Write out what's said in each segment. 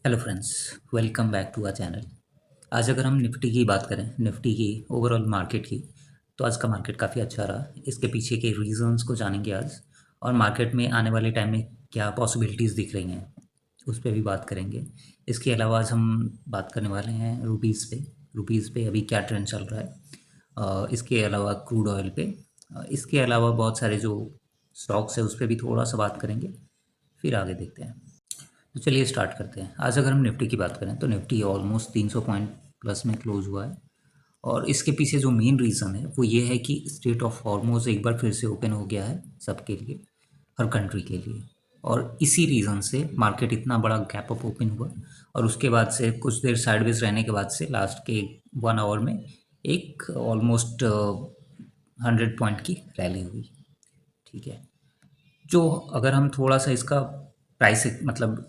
Hello friends, welcome back to our channel. आज अगर हम निफ्टी की बात करें, निफ्टी की ओवरऑल मार्केट की, तो आज का मार्केट काफ़ी अच्छा रहा। इसके पीछे के रीजंस को जानेंगे आज, और मार्केट में आने वाले टाइम में क्या पॉसिबिलिटीज़ दिख रही हैं उस पर भी बात करेंगे। इसके अलावा आज हम बात करने वाले हैं रुपीज़ पे अभी क्या ट्रेंड चल रहा है। इसके अलावा क्रूड ऑयल पे, इसके अलावा बहुत सारे जो स्टॉक्स है उस पर भी थोड़ा सा बात करेंगे, फिर आगे देखते हैं। तो चलिए स्टार्ट करते हैं। आज अगर हम निफ्टी की बात करें तो निफ्टी ऑलमोस्ट 300 पॉइंट प्लस में क्लोज हुआ है, और इसके पीछे जो मेन रीज़न है वो ये है कि स्ट्रेट ऑफ हॉर्मुज़ एक बार फिर से ओपन हो गया है सबके लिए, हर कंट्री के लिए, और इसी रीज़न से मार्केट इतना बड़ा गैप अप ओपन हुआ। और उसके बाद से कुछ देर साइडवेज रहने के बाद से लास्ट के 1 आवर में एक ऑलमोस्ट 100 पॉइंट की रैली हुई। ठीक है, जो अगर हम थोड़ा सा इसका प्राइस मतलब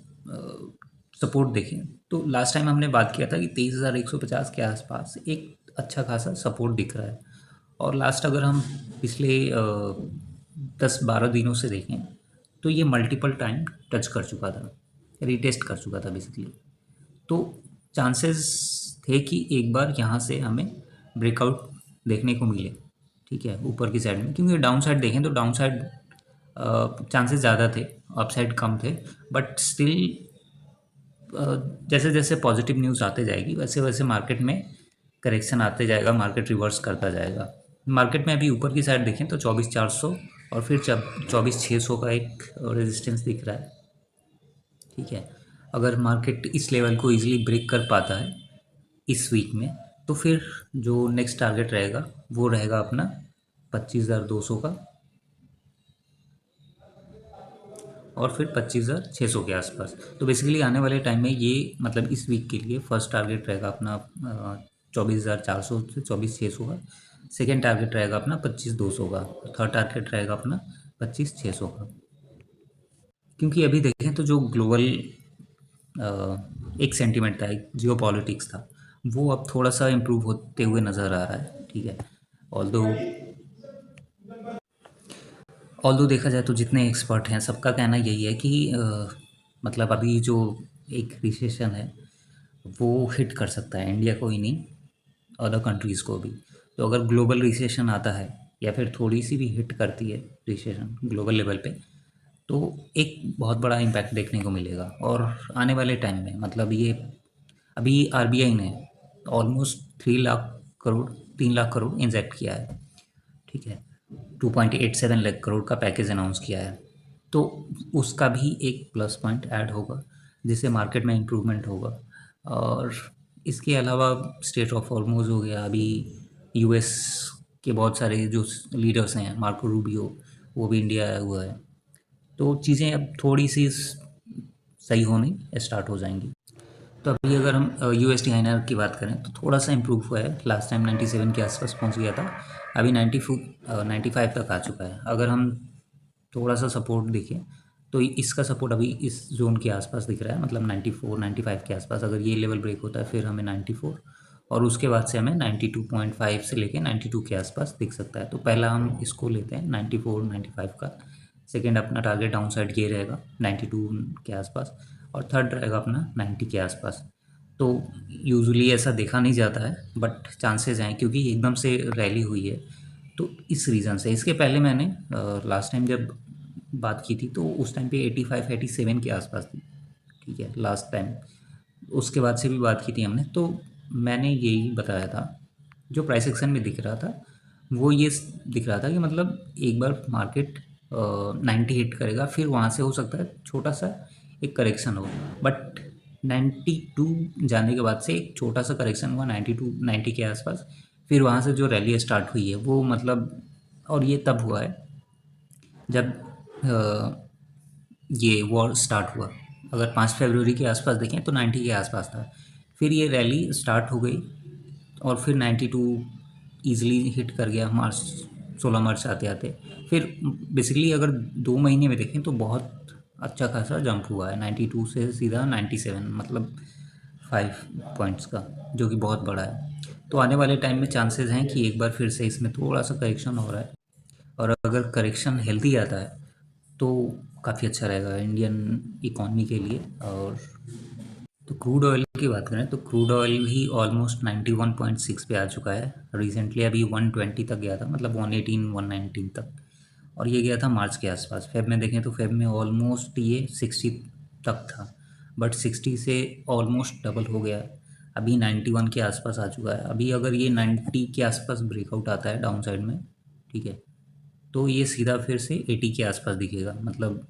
सपोर्ट देखें तो लास्ट टाइम हमने बात किया था कि 23,150 के आसपास एक अच्छा खासा सपोर्ट दिख रहा है। और लास्ट अगर हम पिछले 10-12 दिनों से देखें तो ये मल्टीपल टाइम टच कर चुका था, रीटेस्ट कर चुका था बेसिकली। तो चांसेस थे कि एक बार यहाँ से हमें ब्रेकआउट देखने को मिले, ठीक है, ऊपर की साइड में, क्योंकि डाउन साइड देखें तो डाउन साइड चांसेस ज़्यादा थे, अपसाइड कम थे। बट स्टिल जैसे जैसे पॉजिटिव न्यूज़ आते जाएगी वैसे वैसे मार्केट में करेक्शन आते जाएगा, मार्केट रिवर्स करता जाएगा। मार्केट में अभी ऊपर की साइड देखें तो 24,400 और फिर 24,600 का एक रेजिस्टेंस दिख रहा है। ठीक है, अगर मार्केट इस लेवल को इजीली ब्रेक कर पाता है इस वीक में, तो फिर जो नेक्स्ट टारगेट रहेगा वो रहेगा अपना 25,200 का, और फिर 25,600 के आसपास। तो बेसिकली आने वाले टाइम में ये मतलब इस वीक के लिए फर्स्ट टारगेट रहेगा अपना 24,400 से 24,600 का। सेकेंड टारगेट रहेगा अपना 25,200 का। थर्ड टारगेट रहेगा अपना 25,600 का। क्योंकि अभी देखें तो जो ग्लोबल एक सेंटिमेंट था, एक जियो पॉलिटिक्स था, वो अब थोड़ा सा इम्प्रूव होते हुए नज़र आ रहा है। ठीक है, ऑल्दो देखा जाए तो जितने एक्सपर्ट हैं सबका कहना यही है कि मतलब अभी जो एक रिसेशन है वो हिट कर सकता है इंडिया को ही नहीं, अदर कंट्रीज़ को भी। तो अगर ग्लोबल रिसेशन आता है या फिर थोड़ी सी भी हिट करती है रिसेशन ग्लोबल लेवल पे, तो एक बहुत बड़ा इम्पैक्ट देखने को मिलेगा। और आने वाले टाइम में मतलब ये अभी आरबीआई ने ऑलमोस्ट 3 लाख करोड़ 3 लाख करोड़ इंजेक्ट किया है। ठीक है, 2.87 लाख करोड़ का पैकेज अनाउंस किया है। तो उसका भी एक प्लस पॉइंट ऐड होगा जिससे मार्केट में इम्प्रूवमेंट होगा। और इसके अलावा स्टेट ऑफ हॉर्मुज़ हो गया, अभी यूएस के बहुत सारे जो लीडर्स हैं, मार्को रूबियो, वो भी इंडिया आया हुआ है। तो चीज़ें अब थोड़ी सी सही होनी स्टार्ट हो जाएंगी। तो अभी अगर हम यूएसडी आईएनआर की बात करें तो थोड़ा सा इम्प्रूव हुआ है। लास्ट टाइम 97 के आसपास पहुंच गया था, अभी 95 तक आ चुका है। अगर हम थोड़ा सा सपोर्ट देखें तो इसका सपोर्ट अभी इस जोन के आसपास दिख रहा है, मतलब 94-95 के आसपास। अगर ये लेवल ब्रेक होता है फिर हमें 94, और उसके बाद से हमें 92.5 से लेके 92 के आसपास दिख सकता है। तो पहला हम इसको लेते हैं 94-95 का। सेकेंड अपना टारगेट डाउन साइड ये रहेगा 92 के आसपास, और थर्ड रहेगा अपना 90 के आसपास। तो यूजुअली ऐसा देखा नहीं जाता है, बट चांसेस हैं क्योंकि एकदम से रैली हुई है। तो इस रीज़न से इसके पहले मैंने लास्ट टाइम जब बात की थी तो उस टाइम पे 85-87 के आसपास थी। ठीक है, लास्ट टाइम उसके बाद से भी बात की थी हमने, तो मैंने यही बताया था। जो प्राइस एक्शन में दिख रहा था वो ये दिख रहा था कि मतलब एक बार मार्केट 90 हिट करेगा, फिर वहाँ से हो सकता है छोटा सा एक करेक्शन हो। बट 92 जाने के बाद से एक छोटा सा करेक्शन हुआ 90 के आसपास, फिर वहाँ से जो रैली स्टार्ट हुई है वो मतलब, और ये तब हुआ है जब ये वॉर स्टार्ट हुआ। अगर 5 फरवरी के आसपास देखें तो 90 के आसपास था, फिर ये रैली स्टार्ट हो गई और फिर 92 ईज़िली हिट कर गया मार्च, 16 मार्च आते आते। फिर बेसिकली अगर 2 महीने में देखें तो बहुत अच्छा खासा जंप हुआ है 92 से सीधा 97, मतलब 5 पॉइंट्स का, जो कि बहुत बड़ा है। तो आने वाले टाइम में चांसेस हैं कि एक बार फिर से इसमें थोड़ा सा करेक्शन हो रहा है, और अगर करेक्शन हेल्दी आता है तो काफ़ी अच्छा रहेगा इंडियन इकॉनमी के लिए। और तो क्रूड ऑयल की बात करें तो क्रूड ऑयल भी ऑलमोस्ट 91.6 पे आ चुका है। रिसेंटली अभी 120 तक गया था, मतलब 118 119 तक, और ये गया था मार्च के आसपास। फेब में देखें तो फेब में ऑलमोस्ट ये 60 तक था, बट 60 से ऑलमोस्ट डबल हो गया, अभी 91 के आसपास आ चुका है। अभी अगर ये 90 के आसपास ब्रेकआउट आता है डाउन साइड में, ठीक है, तो ये सीधा फिर से 80 के आसपास दिखेगा, मतलब।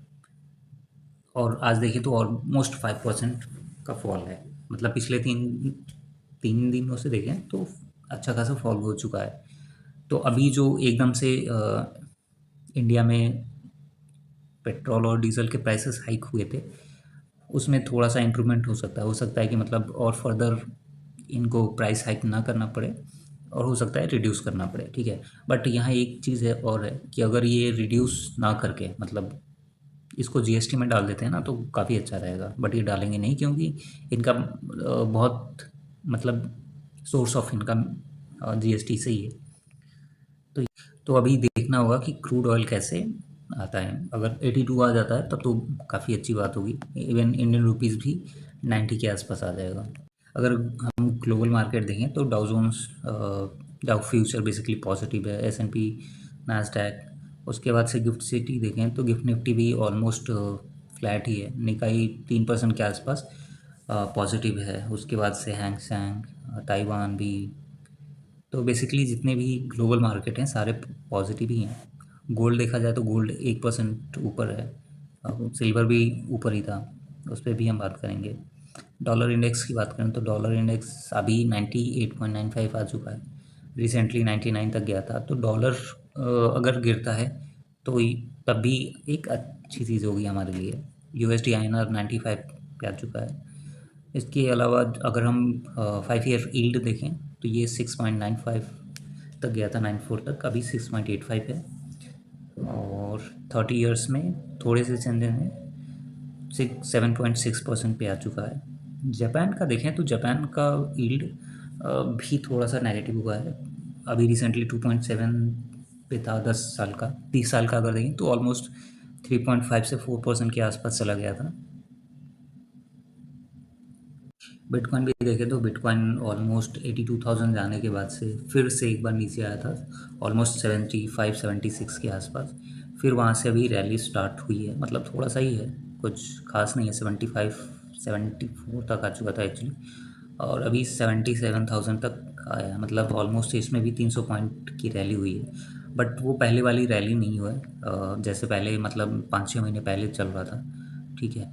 और आज देखें तो ऑलमोस्ट 5% का फॉल है, मतलब पिछले तीन तीन दिनों से देखें तो अच्छा खासा फॉल हो चुका है। तो अभी जो एकदम से इंडिया में पेट्रोल और डीजल के प्राइसेस हाइक हुए थे, उसमें थोड़ा सा इम्प्रूवमेंट हो सकता है कि मतलब और फर्दर इनको प्राइस हाइक ना करना पड़े, और हो सकता है रिड्यूस करना पड़े, ठीक है। बट यहाँ एक चीज़ है और है कि अगर ये रिड्यूस ना करके मतलब इसको जीएसटी में डाल देते हैं ना, तो काफ़ी अच्छा रहेगा। बट ये डालेंगे नहीं, क्योंकि इनका बहुत मतलब सोर्स ऑफ इनकम जीएसटी से ही है। तो अभी देखना होगा कि क्रूड ऑयल कैसे आता है। अगर 82 आ जाता है तब तो काफ़ी अच्छी बात होगी, इवन इंडियन रुपीज़ भी 90 के आसपास आ जाएगा। अगर हम ग्लोबल मार्केट देखें तो डाउ जोन्स, डाउ फ्यूचर बेसिकली पॉजिटिव है, एस&पी, नास्डैक। उसके बाद से गिफ्ट सिटी देखें तो गिफ्ट निफ्टी भी ऑलमोस्ट फ्लैट ही है, निकाई 3% के आसपास पॉजिटिव है। उसके बाद से हैंग सेंग, ताइवान भी। तो बेसिकली जितने भी ग्लोबल मार्केट हैं सारे पॉजिटिव ही हैं। गोल्ड देखा जाए तो गोल्ड 1% ऊपर है, सिल्वर भी ऊपर ही था, उस पर भी हम बात करेंगे। डॉलर इंडेक्स की बात करें तो डॉलर इंडेक्स अभी 98.95 आ चुका है, रिसेंटली 99 तक गया था। तो डॉलर अगर गिरता है तो तब भी एक अच्छी चीज़ होगी हमारे लिए। यूएसडी आईएनआर 95 पे आ चुका है। इसके अलावा अगर हम 5 ईयर यील्ड देखें तो ये 6.95 तक गया था, 94 तक, अभी 6.85 है। और 30 ईयर्स में थोड़े से चेंजेस हैं, 7.6% पे आ चुका है। जापान का देखें तो जापान का यील्ड भी थोड़ा सा नेगेटिव हुआ है, अभी रिसेंटली 2.7 पे था 10 साल का। 30 साल का अगर देखें तो ऑलमोस्ट 3.5 से 4% के आसपास चला गया था। बिटकॉइन भी देखें तो बिटकॉइन ऑलमोस्ट 82,000 जाने के बाद से फिर से एक बार नीचे आया था, ऑलमोस्ट 75 76 के आसपास। फिर वहाँ से अभी रैली स्टार्ट हुई है, मतलब थोड़ा सा ही है, कुछ खास नहीं है। 75 74 तक आ चुका था एक्चुअली, और अभी 77,000 तक आया है, मतलब ऑलमोस्ट इसमें भी 300 पॉइंट की रैली हुई है। बट वो पहले वाली रैली नहीं हुआ है, जैसे पहले मतलब 5-6 महीने पहले चल रहा था, ठीक है।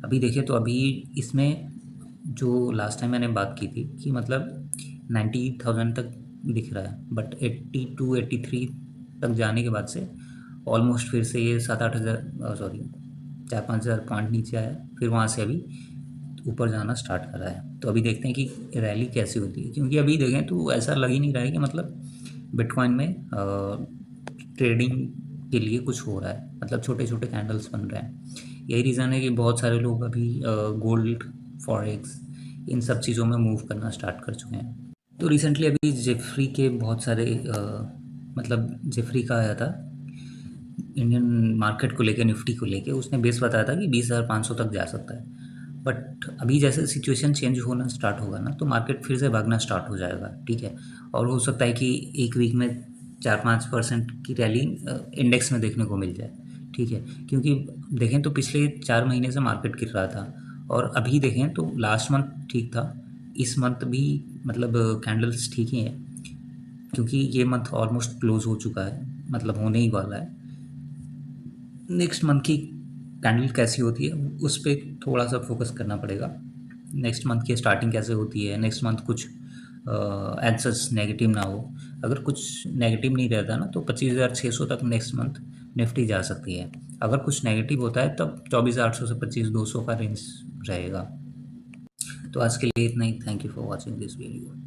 अभी देखें तो अभी इसमें जो लास्ट टाइम मैंने बात की थी कि मतलब 90,000 तक दिख रहा है, बट 82 83 तक जाने के बाद से ऑलमोस्ट फिर से ये 7-8 हज़ार, सॉरी, 4-5 हज़ार पॉइंट नीचे आया, फिर वहाँ से अभी ऊपर जाना स्टार्ट कर रहा है। तो अभी देखते हैं कि रैली कैसी होती है, क्योंकि अभी देखें तो ऐसा लग ही नहीं रहा है कि मतलब बिटकॉइन में ट्रेडिंग के लिए कुछ हो रहा है, मतलब छोटे छोटे कैंडल्स बन रहे हैं। यही रीज़न है कि बहुत सारे लोग अभी गोल्ड, फॉरेक्स, इन सब चीज़ों में मूव करना स्टार्ट कर चुके हैं। तो रिसेंटली अभी जेफरी के बहुत सारे मतलब जेफरी का आया था इंडियन मार्केट को लेकर, निफ्टी को लेकर। उसने बेस बताया था कि 20,500 तक जा सकता है। बट अभी जैसे सिचुएशन चेंज होना स्टार्ट होगा ना, तो मार्केट फिर से भागना स्टार्ट हो जाएगा, ठीक है। और हो सकता है कि एक वीक में 4-5% की रैली इंडेक्स में देखने को मिल जाए, ठीक है। क्योंकि देखें तो पिछले 4 महीने से मार्केट गिर रहा था, और अभी देखें तो लास्ट मंथ ठीक था, इस मंथ भी मतलब कैंडल्स ठीक ही हैं, क्योंकि ये मंथ ऑलमोस्ट क्लोज हो चुका है, मतलब होने ही वाला है। नेक्स्ट मंथ की कैंडल कैसी होती है उस पर थोड़ा सा फोकस करना पड़ेगा। नेक्स्ट मंथ की स्टार्टिंग कैसे होती है, नेक्स्ट मंथ कुछ एज सच नेगेटिव ना हो। अगर कुछ नेगेटिव नहीं रहता ना, तो 25,600 तक नेक्स्ट मंथ निफ्टी जा सकती है। अगर कुछ नेगेटिव होता है तब 24,800 से 25,200 का रेंज रहेगा। तो आज के लिए इतना ही। Thank you for watching this video.